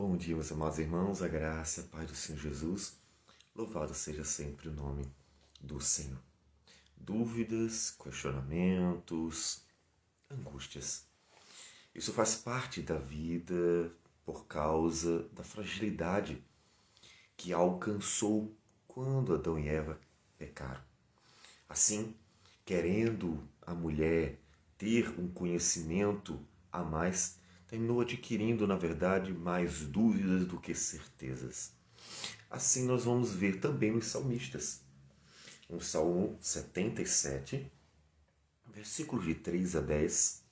Bom dia, meus amados irmãos, a graça e a paz do Senhor Jesus, louvado seja sempre o nome do Senhor. Dúvidas, questionamentos, angústias. Isso faz parte da vida por causa da fragilidade que alcançou quando Adão e Eva pecaram. Assim, querendo a mulher ter um conhecimento a mais, terminou adquirindo, na verdade, mais dúvidas do que certezas. Assim nós vamos ver também nos salmistas. No Salmo 77, versículos de 3 a 10,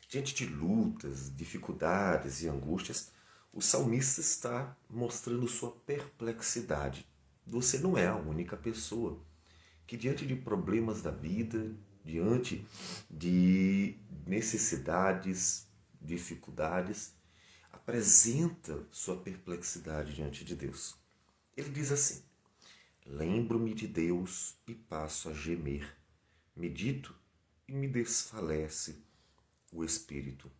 diante de lutas, dificuldades e angústias, o salmista está mostrando sua perplexidade. Você não é a única pessoa que, diante de problemas da vida, diante de necessidades, dificuldades, apresenta sua perplexidade diante de Deus. Ele diz assim: lembro-me de Deus e passo a gemer. Medito e me desfalece o espírito.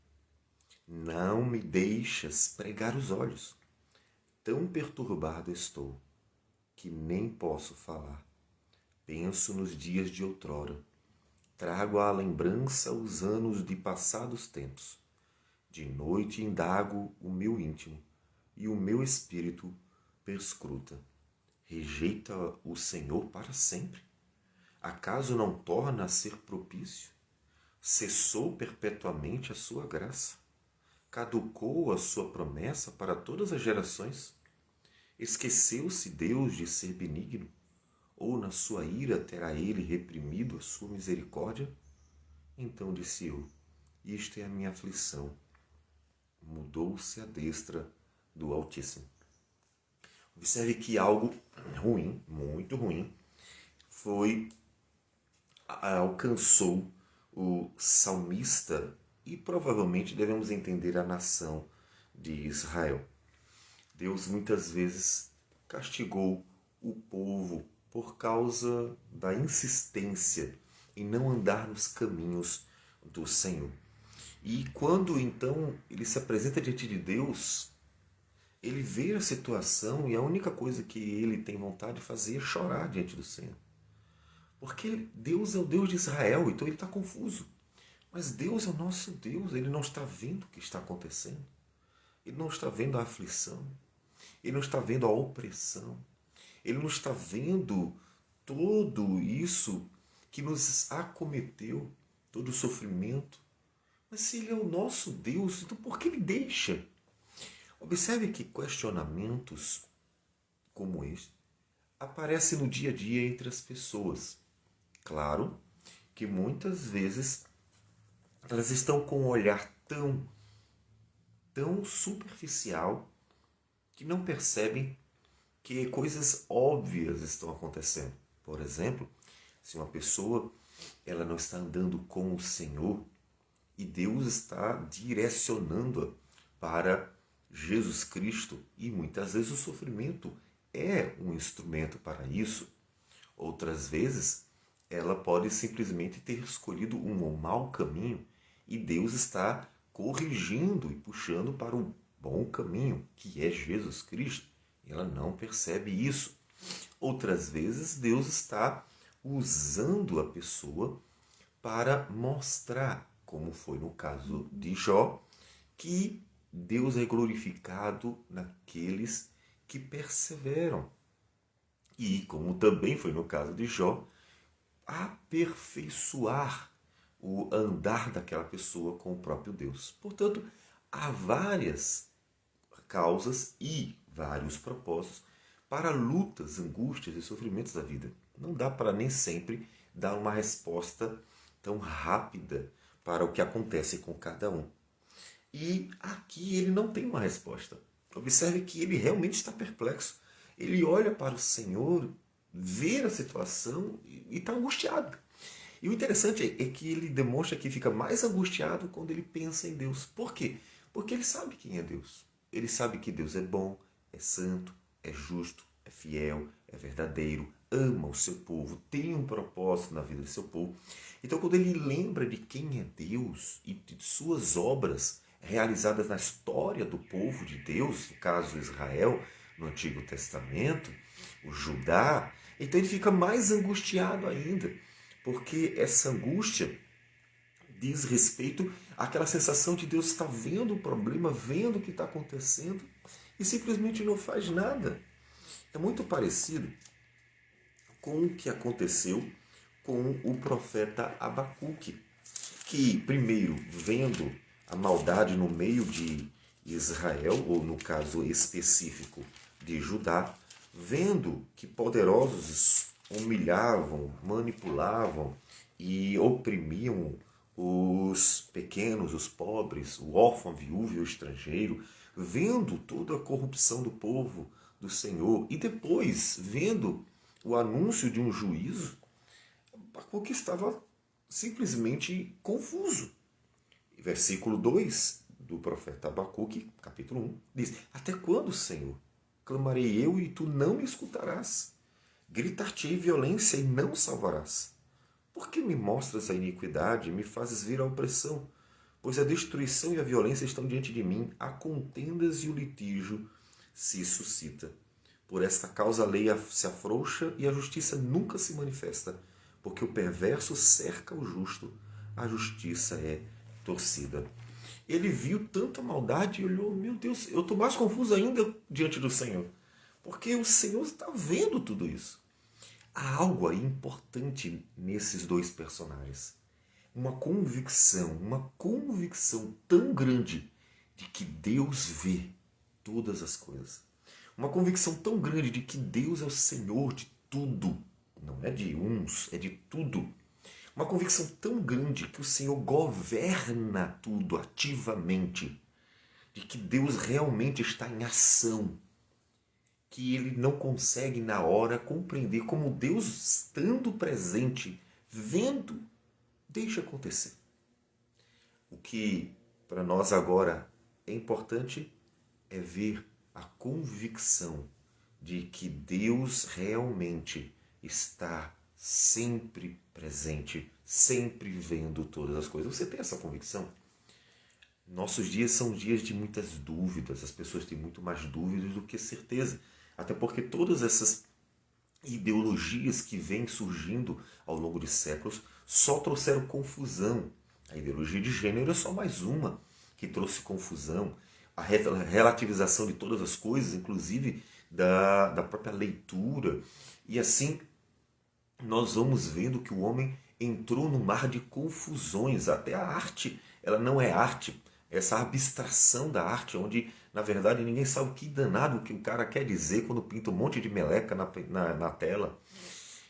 Não me deixas pregar os olhos. Tão perturbado estou que nem posso falar. Penso nos dias de outrora. Trago à lembrança os anos de passados tempos. De noite indago o meu íntimo e o meu espírito perscruta. Rejeita o Senhor para sempre? Acaso não torna a ser propício? Cessou perpetuamente a sua graça? Caducou a sua promessa para todas as gerações? Esqueceu-se Deus de ser benigno? Ou na sua ira terá ele reprimido a sua misericórdia? Então disse eu: isto é a minha aflição. Mudou-se a destra do Altíssimo. Observe que algo ruim, muito ruim, alcançou o salmista e provavelmente devemos entender a nação de Israel. Deus muitas vezes castigou o povo por causa da insistência em não andar nos caminhos do Senhor. E quando então ele se apresenta diante de Deus, ele vê a situação e a única coisa que ele tem vontade de fazer é chorar diante do Senhor. Porque Deus é o Deus de Israel, então ele está confuso. Mas Deus é o nosso Deus, ele não está vendo o que está acontecendo. Ele não está vendo a aflição. Ele não está vendo a opressão. Ele não está vendo tudo isso que nos acometeu, todo o sofrimento. Mas se ele é o nosso Deus, então por que ele deixa? Observe que questionamentos como este aparecem no dia a dia entre as pessoas. Claro que muitas vezes elas estão com um olhar tão superficial que não percebem que coisas óbvias estão acontecendo. Por exemplo, se uma pessoa ela não está andando com o Senhor e Deus está direcionando-a para Jesus Cristo, e muitas vezes o sofrimento é um instrumento para isso. Outras vezes ela pode simplesmente ter escolhido um mau caminho e Deus está corrigindo e puxando para o bom caminho, que é Jesus Cristo. Ela não percebe isso. Outras vezes Deus está usando a pessoa para mostrar, como foi no caso de Jó, que Deus é glorificado naqueles que perseveram. E, como também foi no caso de Jó, aperfeiçoar o andar daquela pessoa com o próprio Deus. Portanto, há várias causas e vários propósitos para lutas, angústias e sofrimentos da vida. Não dá para nem sempre dar uma resposta tão rápida para o que acontece com cada um. E aqui ele não tem uma resposta. Observe que ele realmente está perplexo. Ele olha para o Senhor, vê a situação e está angustiado. E o interessante é que ele demonstra que fica mais angustiado quando ele pensa em Deus. Por quê? Porque ele sabe quem é Deus. Ele sabe que Deus é bom, é santo, é justo, é fiel, é verdadeiro, ama o seu povo, tem um propósito na vida do seu povo. Então, quando ele lembra de quem é Deus e de suas obras realizadas na história do povo de Deus, no caso Israel, no Antigo Testamento, o Judá, então ele fica mais angustiado ainda, porque essa angústia diz respeito àquela sensação de Deus estar vendo o problema, vendo o que está acontecendo e simplesmente não faz nada. É muito parecido com o que aconteceu com o profeta Abacuque, que primeiro, vendo a maldade no meio de Israel, ou no caso específico de Judá, vendo que poderosos humilhavam, manipulavam e oprimiam os pequenos, os pobres, o órfão, a viúva e o estrangeiro, vendo toda a corrupção do povo do Senhor e depois vendo o anúncio de um juízo, Abacuque estava simplesmente confuso. Versículo 2 do profeta Abacuque, capítulo 1, diz: Até quando, Senhor? Clamarei eu e tu não me escutarás. Gritar-te-ei violência e não salvarás. Por que me mostras a iniquidade e me fazes vir a opressão? Pois a destruição e a violência estão diante de mim, há contendas e o litígio se suscita. Por esta causa a lei se afrouxa e a justiça nunca se manifesta, porque o perverso cerca o justo, a justiça é torcida. Ele viu tanta maldade e olhou: meu Deus, eu estou mais confuso ainda diante do Senhor, porque o Senhor está vendo tudo isso. Há algo aí importante nesses dois personagens. Uma convicção tão grande de que Deus vê todas as coisas. Uma convicção tão grande de que Deus é o Senhor de tudo. Não é de uns, é de tudo. Uma convicção tão grande que o Senhor governa tudo ativamente. De que Deus realmente está em ação. Que ele não consegue na hora compreender como Deus, estando presente, vendo, deixa acontecer. O que para nós agora é importante é ver a convicção de que Deus realmente está sempre presente, sempre vendo todas as coisas. Você tem essa convicção? Nossos dias são dias de muitas dúvidas, as pessoas têm muito mais dúvidas do que certeza. Até porque todas essas ideologias que vêm surgindo ao longo de séculos só trouxeram confusão. A ideologia de gênero é só mais uma que trouxe confusão. A relativização de todas as coisas, inclusive da própria leitura. E assim nós vamos vendo que o homem entrou num mar de confusões. Até a arte, ela não é arte. Essa abstração da arte, onde na verdade ninguém sabe o que danado que o cara quer dizer quando pinta um monte de meleca na tela.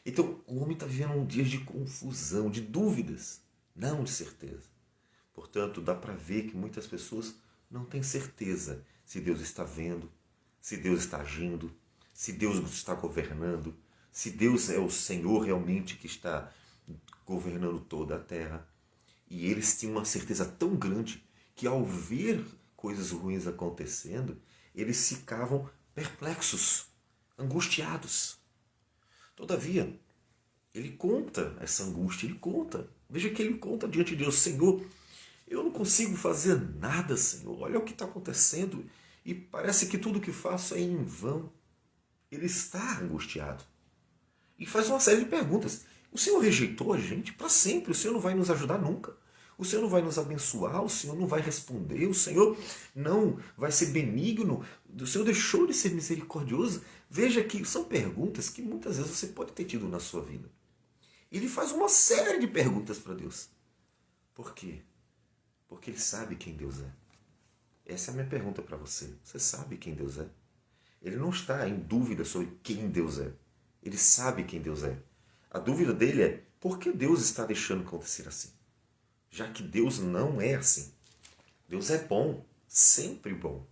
Então o homem está vivendo um dia de confusão, de dúvidas, não de certeza. Portanto, dá para ver que muitas pessoas não têm certeza se Deus está vendo, se Deus está agindo, se Deus está governando, se Deus é o Senhor realmente que está governando toda a terra. E eles tinham uma certeza tão grande que ao ver coisas ruins acontecendo, eles ficavam perplexos, angustiados. Todavia, ele conta essa angústia, ele conta. Veja que ele conta diante de Deus: Senhor, eu não consigo fazer nada, Senhor. Olha o que está acontecendo e parece que tudo que faço é em vão. Ele está angustiado. E faz uma série de perguntas. O Senhor rejeitou a gente para sempre. O Senhor não vai nos ajudar nunca. O Senhor não vai nos abençoar. O Senhor não vai responder. O Senhor não vai ser benigno. O Senhor deixou de ser misericordioso. Veja que são perguntas que muitas vezes você pode ter tido na sua vida. Ele faz uma série de perguntas para Deus. Por quê? Porque ele sabe quem Deus é. Essa é a minha pergunta para você. Você sabe quem Deus é? Ele não está em dúvida sobre quem Deus é. Ele sabe quem Deus é. A dúvida dele é: por que Deus está deixando acontecer assim? Já que Deus não é assim. Deus é bom, sempre bom.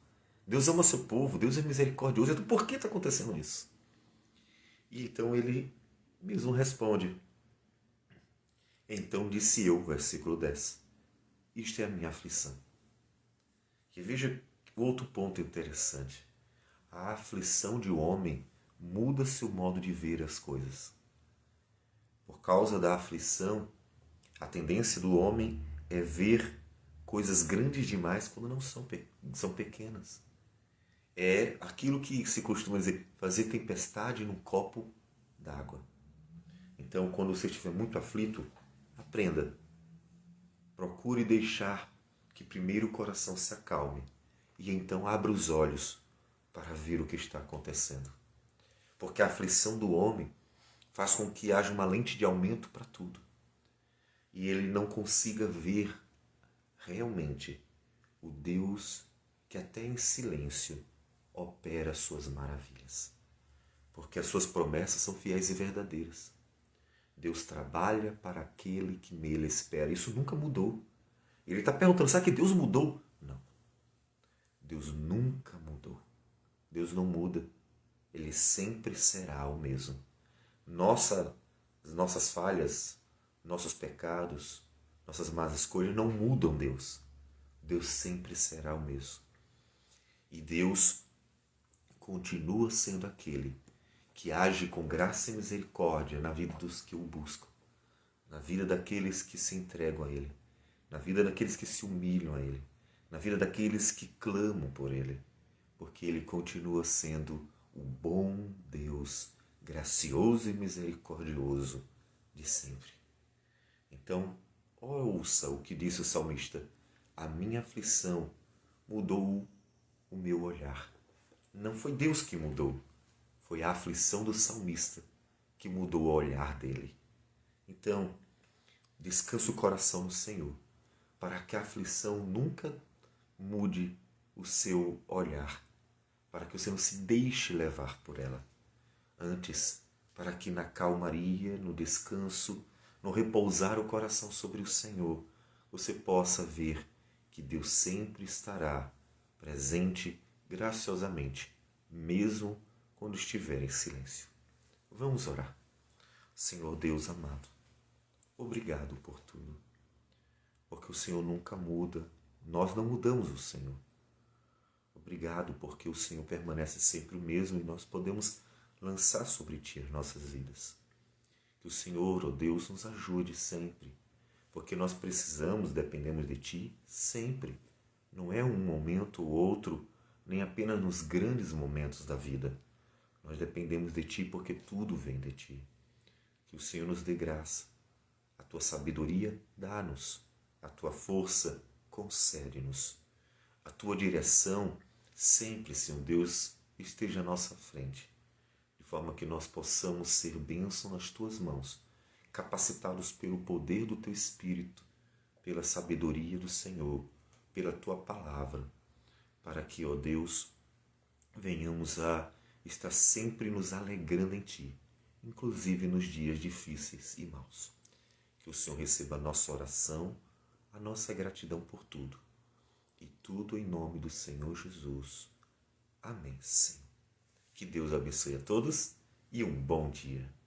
Deus ama seu povo, Deus é misericordioso. Então por que está acontecendo isso? E então ele mesmo responde: então disse eu, versículo 10, isto é a minha aflição. E veja outro ponto interessante. A aflição de um homem muda seu modo de ver as coisas. Por causa da aflição, a tendência do homem é ver coisas grandes demais quando não são, são pequenas. É aquilo que se costuma dizer, fazer tempestade num copo d'água. Então, quando você estiver muito aflito, aprenda. Procure deixar que primeiro o coração se acalme e então abra os olhos para ver o que está acontecendo. Porque a aflição do homem faz com que haja uma lente de aumento para tudo e ele não consiga ver realmente o Deus que até em silêncio opera suas maravilhas. Porque as suas promessas são fiéis e verdadeiras. Deus trabalha para aquele que nele espera. Isso nunca mudou. Ele está perguntando, será que Deus mudou? Não. Deus nunca mudou. Deus não muda. Ele sempre será o mesmo. Nossas falhas, nossos pecados, nossas más escolhas não mudam Deus. Deus sempre será o mesmo. E Deus continua sendo aquele que age com graça e misericórdia na vida dos que o buscam, na vida daqueles que se entregam a Ele, na vida daqueles que se humilham a Ele, na vida daqueles que clamam por Ele, porque Ele continua sendo o bom Deus, gracioso e misericordioso de sempre. Então, ouça o que disse o salmista: a minha aflição mudou o meu olhar. Não foi Deus que mudou, foi a aflição do salmista que mudou o olhar dele. Então, descansa o coração no Senhor, para que a aflição nunca mude o seu olhar, para que você não se deixe levar por ela. Antes, para que na calmaria, no descanso, no repousar o coração sobre o Senhor, você possa ver que Deus sempre estará presente graciosamente, mesmo quando estiver em silêncio. Vamos orar. Senhor Deus amado, obrigado por tudo, porque o Senhor nunca muda, nós não mudamos o Senhor. Obrigado porque o Senhor permanece sempre o mesmo e nós podemos lançar sobre Ti as nossas vidas. Que o Senhor, ó Deus, nos ajude sempre, porque nós precisamos, dependemos de Ti sempre. Não é um momento ou outro, nem apenas nos grandes momentos da vida. Nós dependemos de Ti porque tudo vem de Ti. Que o Senhor nos dê graça. A Tua sabedoria dá-nos. A Tua força concede-nos. A Tua direção sempre, Senhor Deus, esteja à nossa frente. De forma que nós possamos ser bênção nas Tuas mãos, capacitados pelo poder do Teu Espírito, pela sabedoria do Senhor, pela Tua palavra, para que, ó Deus, venhamos a estar sempre nos alegrando em Ti, inclusive nos dias difíceis e maus. Que o Senhor receba a nossa oração, a nossa gratidão por tudo. E tudo em nome do Senhor Jesus. Amém, Senhor. Que Deus abençoe a todos e um bom dia.